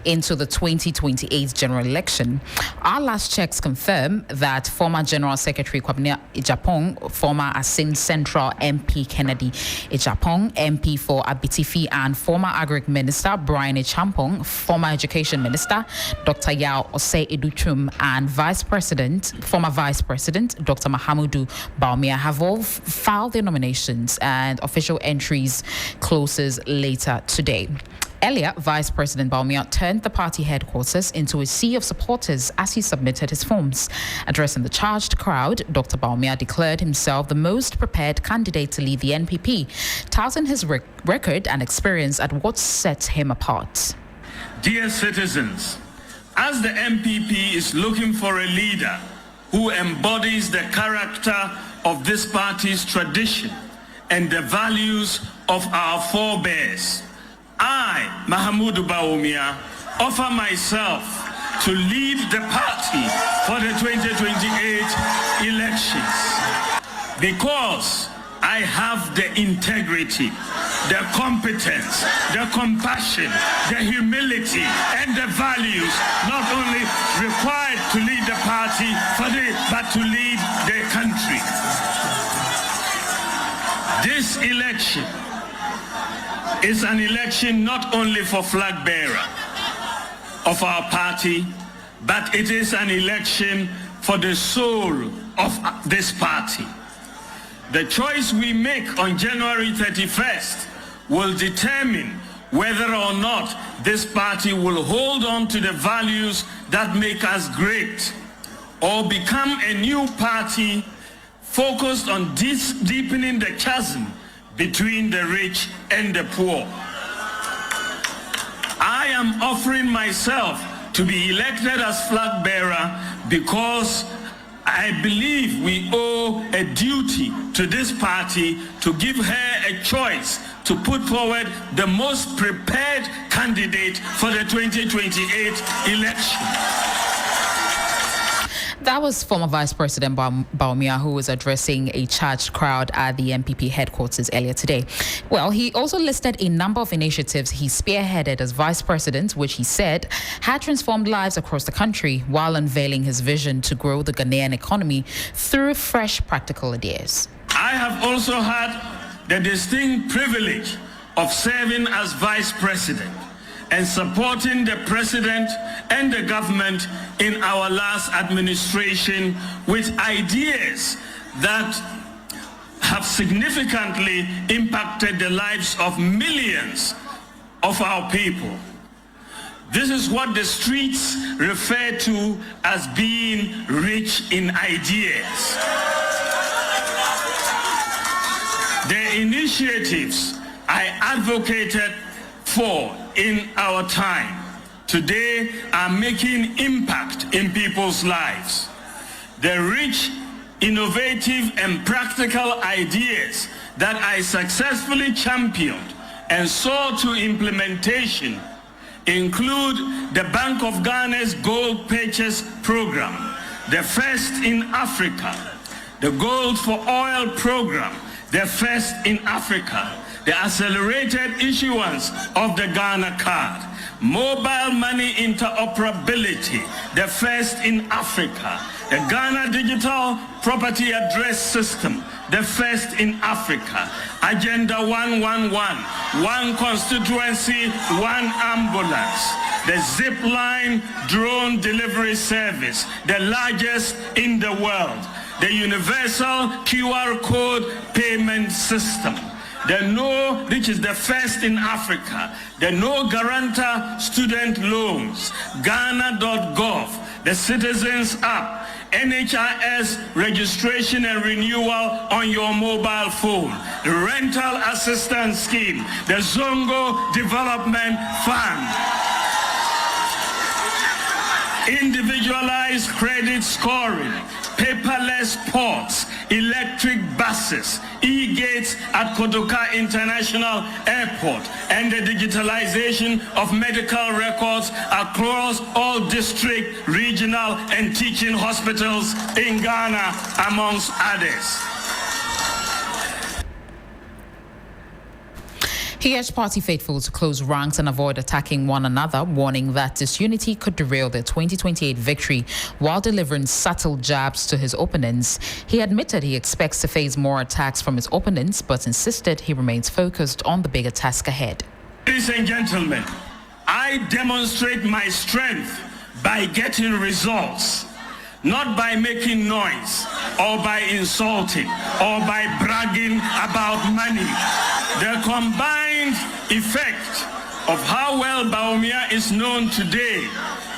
into the 2028 general election. Our last checks confirm that former General Secretary Kwabena Agyapong, former Asin Central MP Kennedy Agyapong, MP for Abitifi, and former Agric Minister Brian Champong, former Education Minister Dr. Yao Osei Educhum, and former Vice President Dr. Mahamudu BAWUMIA have all filed their nominations, and official entries closes later today. Earlier, Vice President BAWUMIA turned the party headquarters into a sea of supporters as he submitted his forms. Addressing the charged crowd, Dr. BAWUMIA declared himself the most prepared candidate to lead the NPP, touting his record and experience at what sets him apart. Dear citizens, as the NPP is looking for a leader who embodies the character of this party's tradition and the values of our forebears, I, Mahamudu BAWUMIA, offer myself to lead the party for the 2028 elections because I have the integrity, the competence, the compassion, the humility, and the values not only required to lead the party, but to lead the country. This election is an election not only for flag bearer of our party, but it is an election for the soul of this party. The choice we make on January 31st will determine whether or not this party will hold on to the values that make us great or become a new party focused on deepening the chasm between the rich and the poor. I am offering myself to be elected as flag bearer because I believe we owe a duty to this party to give her a choice to put forward the most prepared candidate for the 2028 election. That was former Vice President BAWUMIA, who was addressing a charged crowd at the NPP headquarters earlier today. Well, he also listed a number of initiatives he spearheaded as Vice President, which he said had transformed lives across the country, while unveiling his vision to grow the Ghanaian economy through fresh, practical ideas. I have also had the distinct privilege of serving as Vice President and supporting the President and the government in our last administration with ideas that have significantly impacted the lives of millions of our people. This is what the streets refer to as being rich in ideas. The initiatives I advocated for in our time today are making impact in people's lives. The rich, innovative, and practical ideas that I successfully championed and saw to implementation include the Bank of Ghana's Gold Purchase Program, the first in Africa, the Gold for Oil Program, the first in Africa, the accelerated issuance of the Ghana card, mobile money interoperability, the first in Africa, the Ghana Digital Property Address System, the first in Africa, Agenda 111, one constituency, one ambulance, the Zipline drone delivery service, the largest in the world, the Universal QR Code Payment System, the No, which is the first in Africa, the No Guarantor Student Loans, Ghana.gov, the Citizens App, NHIS registration and renewal on your mobile phone, the Rental Assistance Scheme, the Zongo Development Fund, individualized credit scoring, paperless ports, electric buses, e-gates at Kotoka International Airport, and the digitalization of medical records across all district, regional, and teaching hospitals in Ghana, amongst others. He urged party faithful to close ranks and avoid attacking one another, warning that disunity could derail their 2028 victory while delivering subtle jabs to his opponents. He admitted he expects to face more attacks from his opponents, but insisted he remains focused on the bigger task ahead. Ladies and gentlemen, I demonstrate my strength by getting results, not by making noise or by insulting or by bragging about money. The combined effect of how well BAWUMIA is known today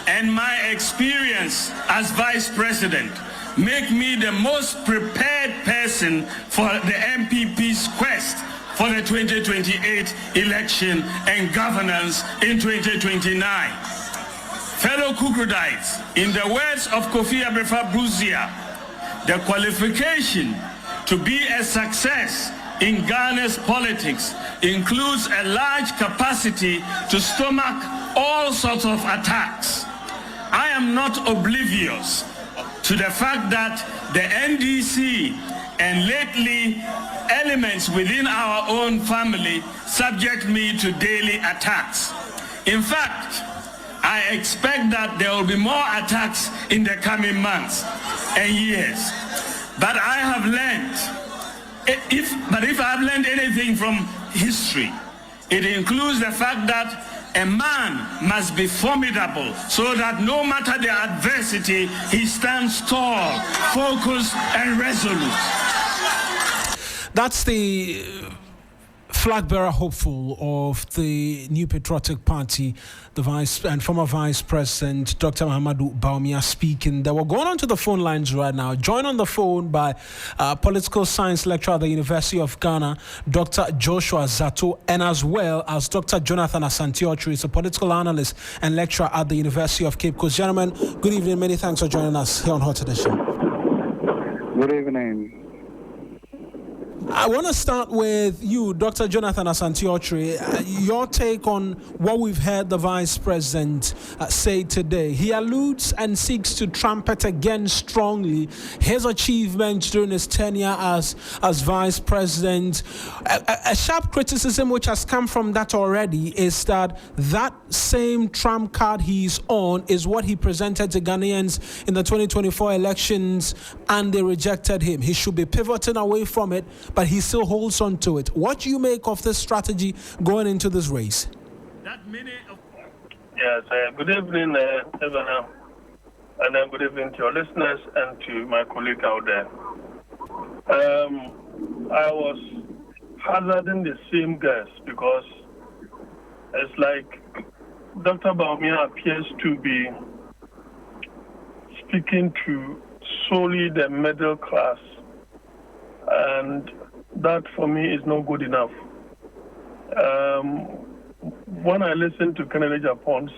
and my experience as Vice President make me the most prepared person for the NPP's quest for the 2028 election and governance in 2029. Fellow Kukudites, in the words of Kofi Abrefa-Bruzia, the qualification to be a success in Ghana's politics includes a large capacity to stomach all sorts of attacks. I am not oblivious to the fact that the NDC and lately elements within our own family subject me to daily attacks. In fact, I expect that there will be more attacks in the coming months and years. But I have learned, if I have learned anything from history, it includes the fact that a man must be formidable so that no matter the adversity, he stands tall, focused, and resolute. That's the flag bearer hopeful of the new Patriotic Party, the Vice and former Vice President Dr. Mahamudu BAWUMIA speaking. We're going on to the phone lines right now. Joined on the phone by political science lecturer at the University of Ghana, Dr. Joshua Zato, and as well as Dr. Jonathan Asante-Okyere, is a political analyst and lecturer at the University of Cape Coast. Gentlemen, good evening. Many thanks for joining us here on Hot Edition. Good evening. I want to start with you, Dr. Jonathan Asante-Okyere. Your take on what we've heard the Vice President say today. He alludes and seeks to trumpet again strongly his achievements during his tenure as Vice President. A sharp criticism which has come from that already is that same trump card he's on is what he presented to Ghanaians in the 2024 elections, and they rejected him. He should be pivoting away from it, but he still holds on to it. What do you make of this strategy going into this race? Yes, good evening, Evan, and good evening to your listeners and to my colleague out there. I was hazarding the same guess because it's like Dr. BAWUMIA appears to be speaking to solely the middle class, and that for me is not good enough. When I listen to Kennedy Agyapong's,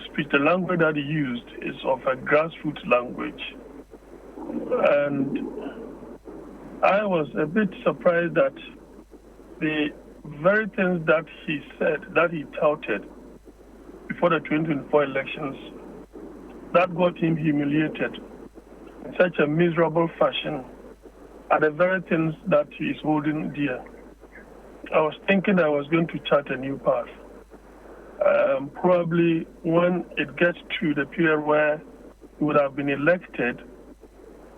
speech, the language that he used is of a grassroots language, and I was a bit surprised that the very things that he said, that he touted before the 2024 elections, that got him humiliated in such a miserable fashion, are the very things that he is holding dear. I was thinking I was going to chart a new path. Probably when it gets to the period where he would have been elected,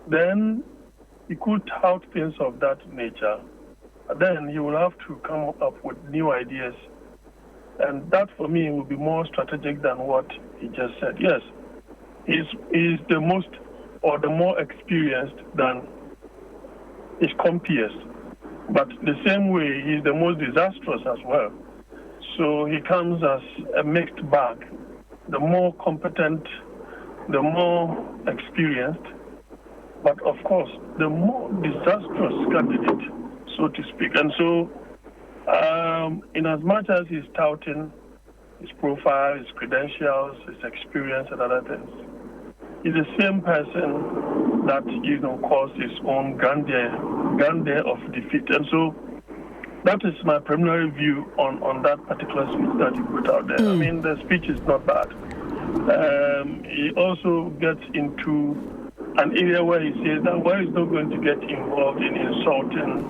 then he could tout things of that nature. Then he will have to come up with new ideas. And that for me will be more strategic than what he just said. Yes, he's the most or the more experienced than his compeers, but the same way he's the most disastrous as well. So he comes as a mixed bag, the more competent, the more experienced, but of course the more disastrous candidate, so to speak. And so in as much as he's touting his profile, his credentials, his experience and other things, he's the same person that caused his own grandeur of defeat. And so that is my preliminary view on that particular speech that he put out there. I mean, the speech is not bad. He also gets into an area where he says that where he's not going to get involved in insulting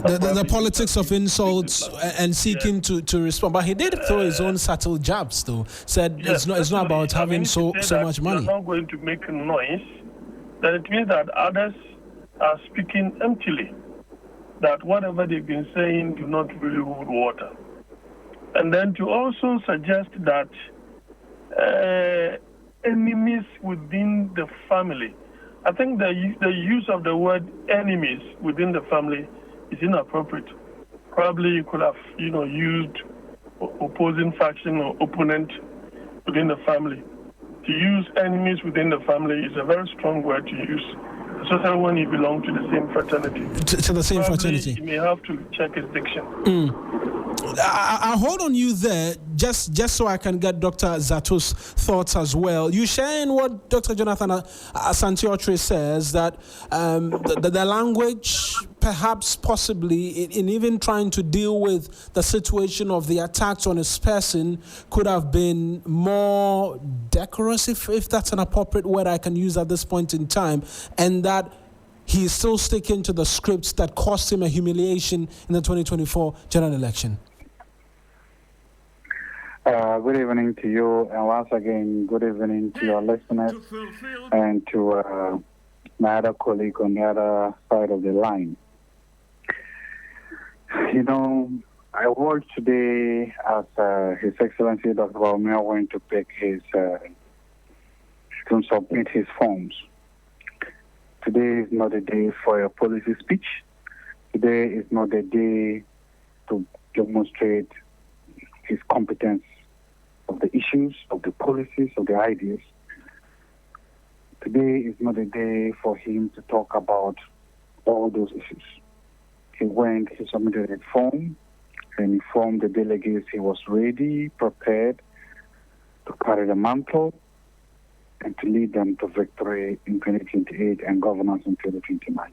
the politics of insults and seeking to respond. But he did throw his own subtle jabs, though. Said it's not about having so much money. You're not going to make a noise. Then it means that others are speaking emptily. That whatever they've been saying do not really hold water. And then to also suggest that enemies within the family. I think the use of the word enemies within the family is inappropriate. Probably you could have, used opposing faction or opponent within the family. To use enemies within the family is a very strong word to use, especially when you belong to the same fraternity. To the same fraternity. You may have to check his diction. I'll hold on you there, just so I can get Dr. Zato's thoughts as well. You sharing what Dr. Jonathan Asante-Okyere says, that the language, perhaps possibly, in even trying to deal with the situation of the attacks on his person, could have been more decorous, if that's an appropriate word I can use at this point in time, and that he is still sticking to the scripts that cost him a humiliation in the 2024 general election. Good evening to you, and once again, good evening to your listeners and to my other colleague on the other side of the line. I watched today as His Excellency Dr. BAWUMIA went to pick to submit his forms. Today is not a day for a policy speech. Today is not a day to demonstrate his competence of the issues, of the policies, of the ideas. Today is not a day for him to talk about all those issues. He submitted a form and informed the delegates he was ready, prepared to carry the mantle and to lead them to victory in 2028 and governance in 2029.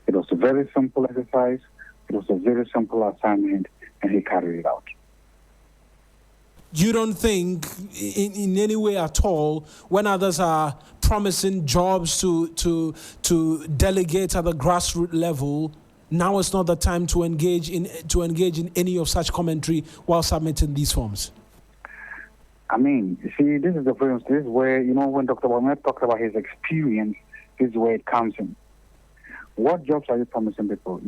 It was a very simple exercise. It was a very simple assignment, and he carried it out. You don't think in any way at all, when others are promising jobs to delegate at the grassroots level, now is not the time to engage in any of such commentary while submitting these forms? I mean, you see, this is the problem. This is where, when Dr. BAWUMIA talked about his experience, this is where it comes in. What jobs are you promising people?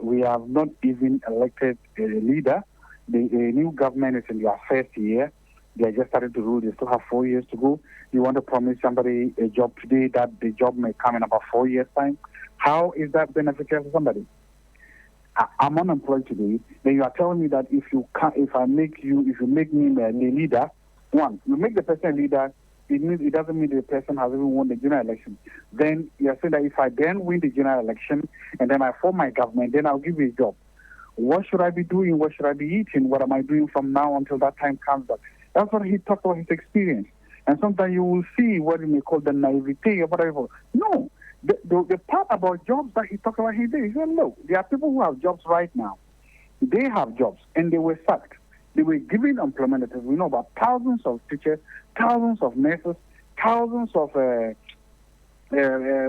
We have not even elected a leader. The new government is in their first year. They just started to rule. They still have 4 years to go. You want to promise somebody a job today that the job may come in about 4 years' time? How is that beneficial to somebody? I'm unemployed today. Then you are telling me that if you make me a leader, one, you make the person a leader, it doesn't mean the person has even won the general election. Then you are saying that if I then win the general election and then I form my government, then I'll give you a job. What should I be doing? What should I be eating? What am I doing from now until that time comes up? That's what he talked about, his experience. And sometimes you will see what you may call the naivete or whatever. No. The part about jobs that he talked about, he said, look, there are people who have jobs right now. They have jobs, and they were sacked. They were given employment. We know about thousands of teachers, thousands of nurses, thousands of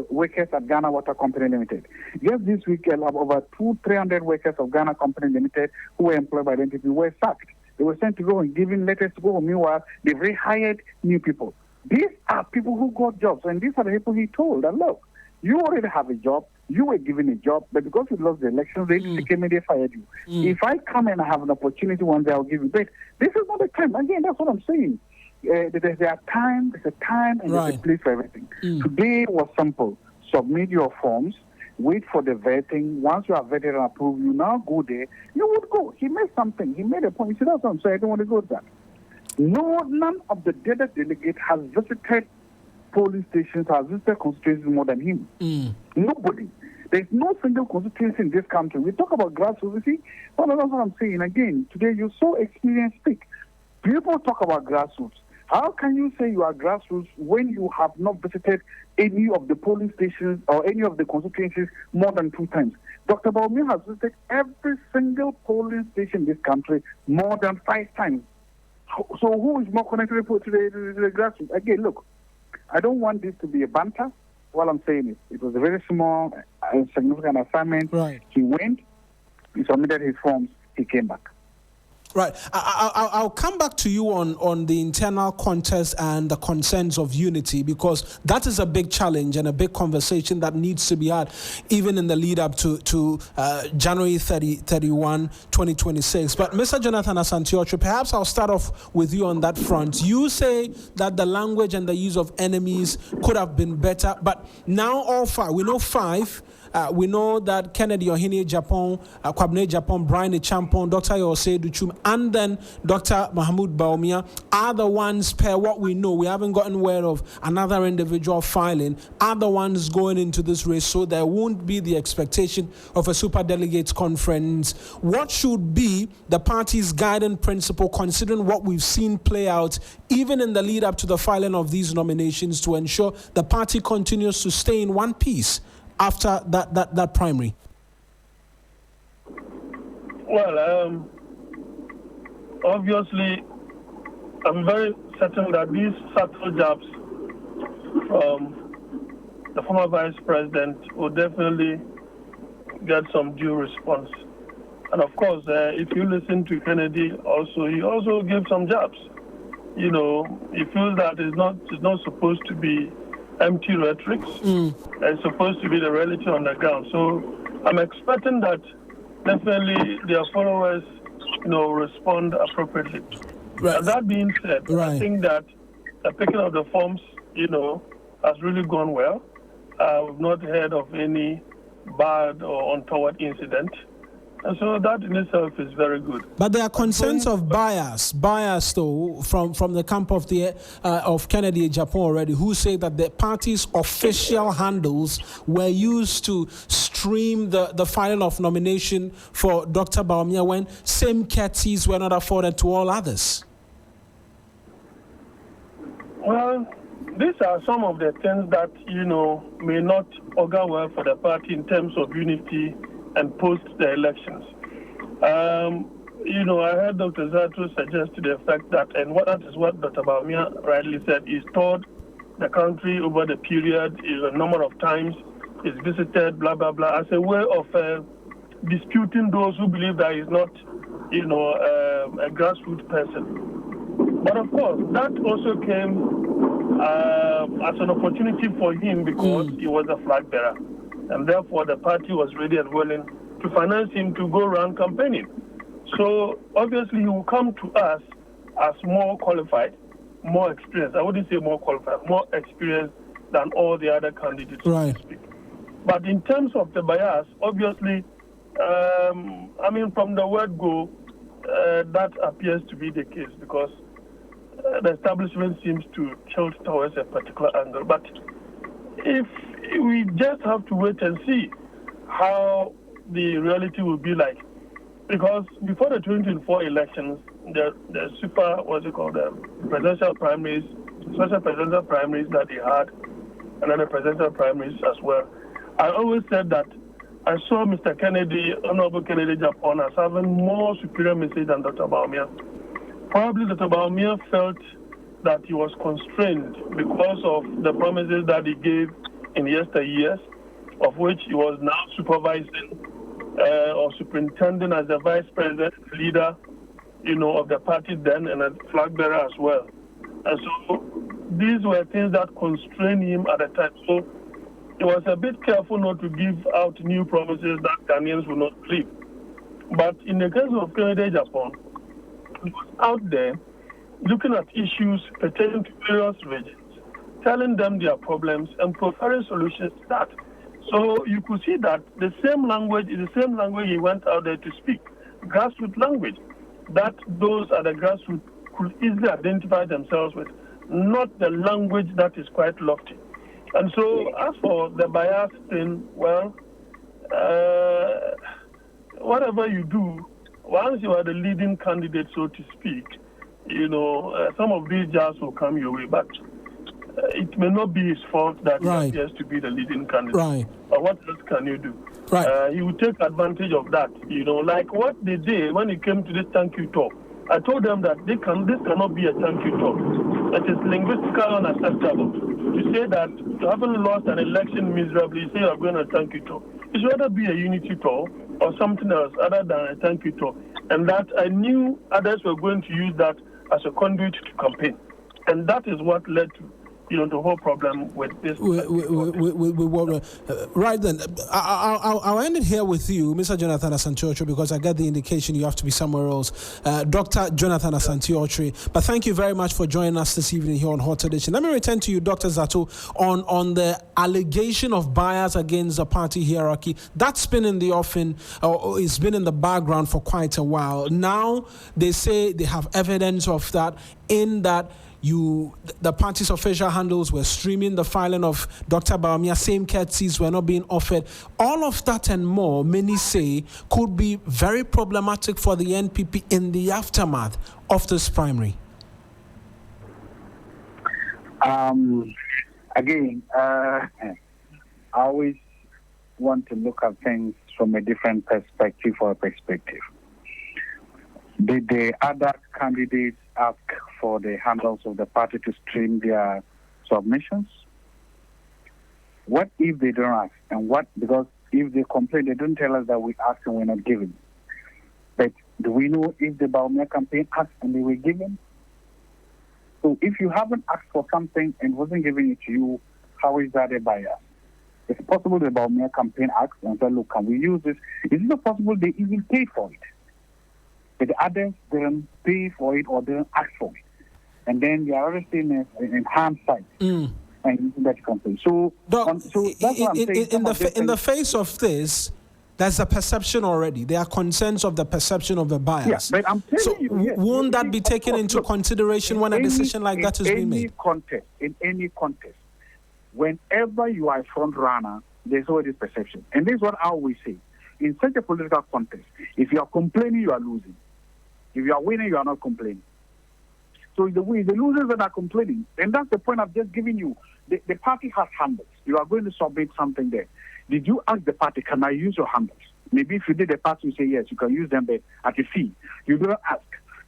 workers at Ghana Water Company Limited. Just this week, over 300 workers of Ghana Company Limited who were employed by the NPP were sacked. They were sent to go and given letters to go. Meanwhile, they've rehired new people. These are people who got jobs, and these are the people he told that, look, you already have a job, you were given a job, but because you lost the elections, they came and they fired you. If I come and have an opportunity one day, I'll give you. But this is not the time. Again, that's what I'm saying. There's a time, and there's a place for everything. Today was simple. Submit your forms, wait for the vetting. Once you are vetted and approved, you now go there. You would go. He made something. He made a point. He said, that's what I'm saying. I don't want to go to that. None of the delegates has visited polling stations, has visited constituencies more than him. Nobody. There's no single constituency in this country. We talk about grassroots. You see, well, that's what I'm saying. Again, today you saw experience speak. People talk about grassroots. How can you say you are grassroots when you have not visited any of the polling stations or any of the constituencies more than 2 times? Dr. BAWUMIA has visited every single polling station in this country more than 5 times. So who is more connected to the grassroots? Again, look, I don't want this to be a banter. What I'm saying is it was a very small, significant assignment. Right. He went, he submitted his forms, he came back. Right. I'll come back to you on the internal contest and the concerns of unity, because that is a big challenge and a big conversation that needs to be had even in the lead up to January 31, 2026. But Mr. Jonathan Asante-Okyere, perhaps I'll start off with you on that front. You say that the language and the use of enemies could have been better, but now all five, we know five. We know that Kennedy Ohene Agyapong, Kwabena Agyapong, Brian Achampong, Dr. Yosei Duchum, and then Dr. Mahmoud BAWUMIA are the ones, per what we know, we haven't gotten word of another individual filing, are the ones going into this race, so there won't be the expectation of a super delegates conference. What should be the party's guiding principle, considering what we've seen play out, even in the lead up to the filing of these nominations, to ensure the party continues to stay in one piece after that primary? Well, obviously, I'm very certain that these subtle jabs from the former vice president will definitely get some due response. And of course, if you listen to Kennedy, he also gave some jabs. You know, he feels that it's not supposed to be empty rhetoric. It's supposed to be the reality on the ground. So I'm expecting that definitely their followers, respond appropriately. Right. And that being said, right. I think that the picking of the forms, has really gone well. We've not heard of any bad or untoward incident. And so that in itself is very good. But there are concerns of bias though, from the camp of Kennedy Agyapong already, who say that the party's official handles were used to stream the filing of nomination for Dr. BAWUMIA when same courtesies were not afforded to all others. Well, these are some of the things that, may not augur well for the party in terms of unity and post the elections. I heard Dr. Zato suggest to the effect that, and that is what Dr. BAWUMIA rightly said, he's toured the country over the period, a number of times, he's visited, blah, blah, blah, as a way of disputing those who believe that he's not, a grassroots person. But of course, that also came as an opportunity for him because he was a flag bearer. And therefore, the party was ready and willing to finance him to go around campaigning. So, obviously, he will come to us as more qualified, more experienced. I wouldn't say more qualified, more experienced than all the other candidates. Right. But in terms of the bias, obviously, from the word go, that appears to be the case because the establishment seems to tilt towards a particular angle. But if we just have to wait and see how the reality will be like. Because before the 2024 elections, the presidential primaries, special presidential primaries that they had, and then the presidential primaries as well. I always said that I saw Mr. Kennedy, Honorable Kennedy Agyapong, as having more superior message than Dr. BAWUMIA. Probably Dr. BAWUMIA felt that he was constrained because of the promises that he gave in yesteryears, of which he was now supervising or superintending as the vice president, leader, of the party then, and a flag bearer as well. And so these were things that constrained him at the time. So he was a bit careful not to give out new promises that Ghanaians would not believe. But in the case of Kennedy Agyapong, he was out there looking at issues pertaining to various regions, telling them their problems and providing solutions to that. So you could see that the same language is the same language he went out there to speak, grassroots language, that those at the grassroots could easily identify themselves with, not the language that is quite lofty. And so as for the bias thing, well, whatever you do, once you are the leading candidate, so to speak, some of these jobs will come your way, but it may not be his fault that he appears to be the leading candidate. Right. But what else can you do? Right. He will take advantage of that, like what they did when it came to this thank you talk. I told them that this cannot be a thank you talk. It is linguistically unacceptable to say that you haven't lost an election miserably, you say you're going to thank you talk. It should rather be a unity talk or something else other than a thank you talk. And that I knew others were going to use that as a conduit to campaign. And that is what led to the whole problem with this. Right then, I'll end it here with you, Mr. Jonathan Asante-Ochoa, because I get the indication you have to be somewhere else. Dr. Jonathan Asante-Ochoa, but thank you very much for joining us this evening here on Hot Edition. Let me return to you, Dr. Zato, on the allegation of bias against the party hierarchy. That's been in the offing, or it's been in the background for quite a while. Now they say they have evidence of that, in that the party's official handles were streaming the filing of Dr. BAWUMIA, same courtesies were not being offered. All of that and more, many say, could be very problematic for the NPP in the aftermath of this primary. Again, I always want to look at things from a different perspective or perspective. Did the other candidates ask for the handles of the party to stream their submissions? What if they don't ask? Because if they complain, they don't tell us that we asked and we're not given. But do we know if the BAWUMIA campaign asked and they were given? So if you haven't asked for something and wasn't giving it to you, how is that a bias? It's possible the BAWUMIA campaign asked and said, look, can we use this? Is it possible they even paid for it? But the others didn't pay for it or didn't ask for it. And then they are already in hindsight and using that campaign. So, Doc, that's what I'm saying. In the face of this, there's a perception already. There are concerns of the perception of the bias. Yeah, but I'm telling you, won't that be taken into consideration when a decision like that is being made? In any contest, whenever you are a front runner, there's always perception. And this is what I always say. In such a political contest, if you are complaining, you are losing. If you are winning, you are not complaining. So the losers that are complaining, and that's the point I've just given you. The party has handles. You are going to submit something there. Did you ask the party, can I use your handles? Maybe if you did, the party will say, yes, you can use them at a fee. You didn't ask.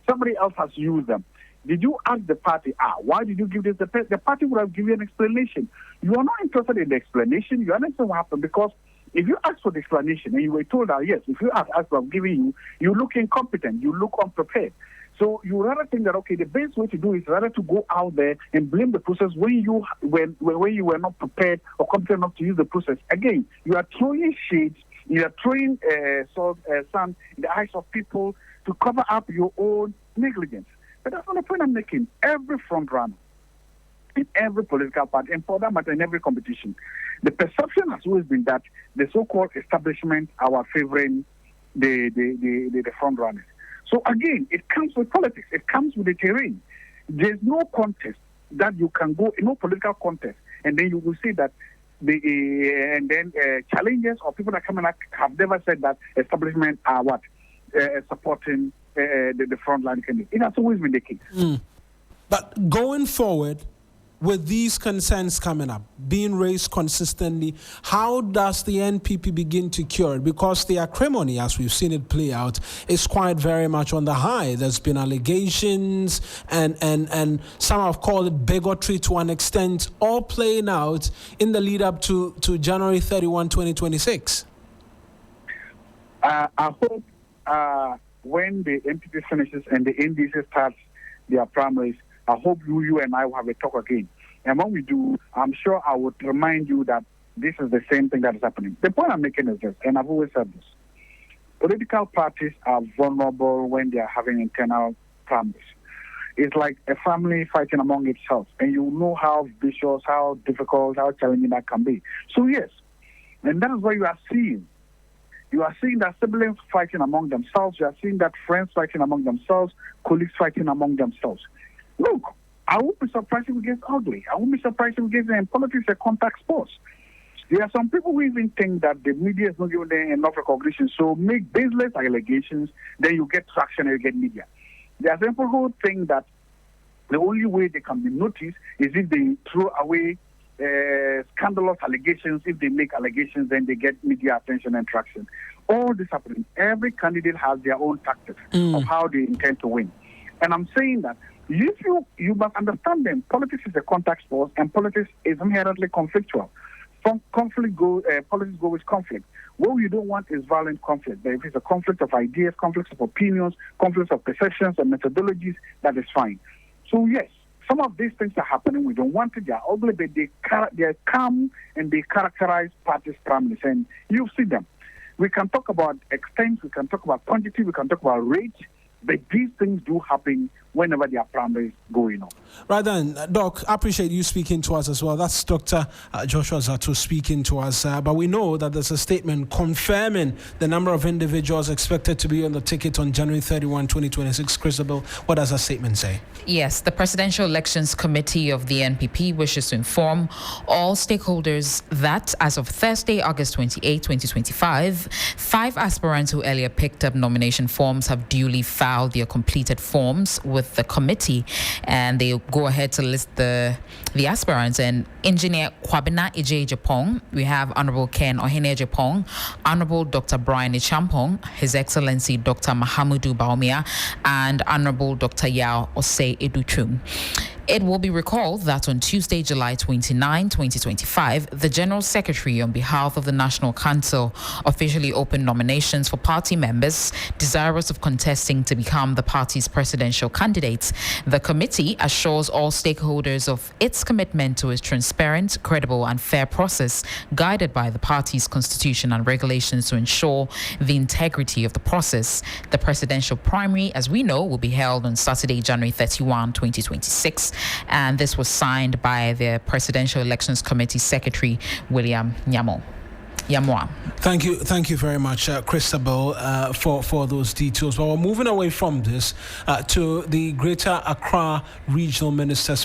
Somebody else has used them. Did you ask the party, why did you give this? The party would have given you an explanation. You are not interested in the explanation. You understand what happened, because if you ask for the explanation and you were told that, yes, if you ask what I'm giving you, you look incompetent, you look unprepared. So you rather think that, okay, the best way to do is rather to go out there and blame the process when you were not prepared or competent enough to use the process. Again, you are throwing shades, you are throwing sand in the eyes of people to cover up your own negligence. But that's not the point I'm making. Every front runner, in every political party, and for that matter, in every competition, the perception has always been that the so-called establishment are favoring the front runners. So again, it comes with politics. It comes with the terrain. There's no contest that you can go, no political contest, and then you will see that challengers or people that come and have never said that establishment are supporting the front line candidate. It has always been the case. But going forward, with these concerns coming up, being raised consistently, how does the NPP begin to cure it? Because the acrimony, as we've seen it play out, is quite very much on the high. There's been allegations, and some have called it bigotry to an extent, all playing out in the lead up to January 31, 2026. I hope when the NPP finishes and the NDC starts their primaries, I hope you and I will have a talk again. And when we do, I'm sure I would remind you that this is the same thing that is happening. The point I'm making is this, and I've always said this. Political parties are vulnerable when they are having internal primaries. It's like a family fighting among itself, and you know how vicious, how difficult, how challenging that can be. So yes, and that is what you are seeing. You are seeing that siblings fighting among themselves. You are seeing that friends fighting among themselves, colleagues fighting among themselves. Look, I won't be surprised if it gets ugly. I won't be surprised if it gets in politics a contact sports. There are some people who even think that the media is not giving them enough recognition, so make baseless allegations, then you get traction and you get media. There are some people who think that the only way they can be noticed is if they throw away scandalous allegations. If they make allegations, then they get media attention and traction. All this happening. Every candidate has their own tactics of how they intend to win. And I'm saying that if you must understand them, politics is a contact sport and politics is inherently conflictual. Politics go with conflict. What you don't want is violent conflict. But if it's a conflict of ideas, conflicts of opinions, conflicts of perceptions and methodologies, that is fine. So yes, some of these things are happening. We don't want it. They are ugly, but they come and they characterize parties' promise. And you see them. We can talk about extent, we can talk about quantity, we can talk about rate, but these things do happen whenever there are primaries going on. Right then, Doc, I appreciate you speaking to us as well. That's Dr. Joshua Zato speaking to us. But we know that there's a statement confirming the number of individuals expected to be on the ticket on January 31, 2026. Christabel, what does that statement say? Yes, the Presidential Elections Committee of the NPP wishes to inform all stakeholders that as of Thursday, August 28, 2025, 5 aspirants who earlier picked up nomination forms have duly filed their completed forms with the committee, and they go ahead to list the aspirants. And Engineer Kwabena Agyapong, we have Honorable Ken Ohene Agyapong, Honorable Dr. Brian Ichampong, His Excellency Dr. Mahamudu BAWUMIA, and Honorable Dr. Yao Osei Educhum. It will be recalled that on Tuesday, July 29, 2025, the General Secretary, on behalf of the National Council, officially opened nominations for party members desirous of contesting to become the party's presidential candidates. The committee assures all stakeholders of its commitment to a transparent, credible, and fair process guided by the party's constitution and regulations to ensure the integrity of the process. The presidential primary, as we know, will be held on Saturday, January 31, 2026. And this was signed by the Presidential Elections Committee Secretary, William Yamoa. Thank you very much, Christabel, for those details. Well, we're moving away from this to the Greater Accra Regional Minister.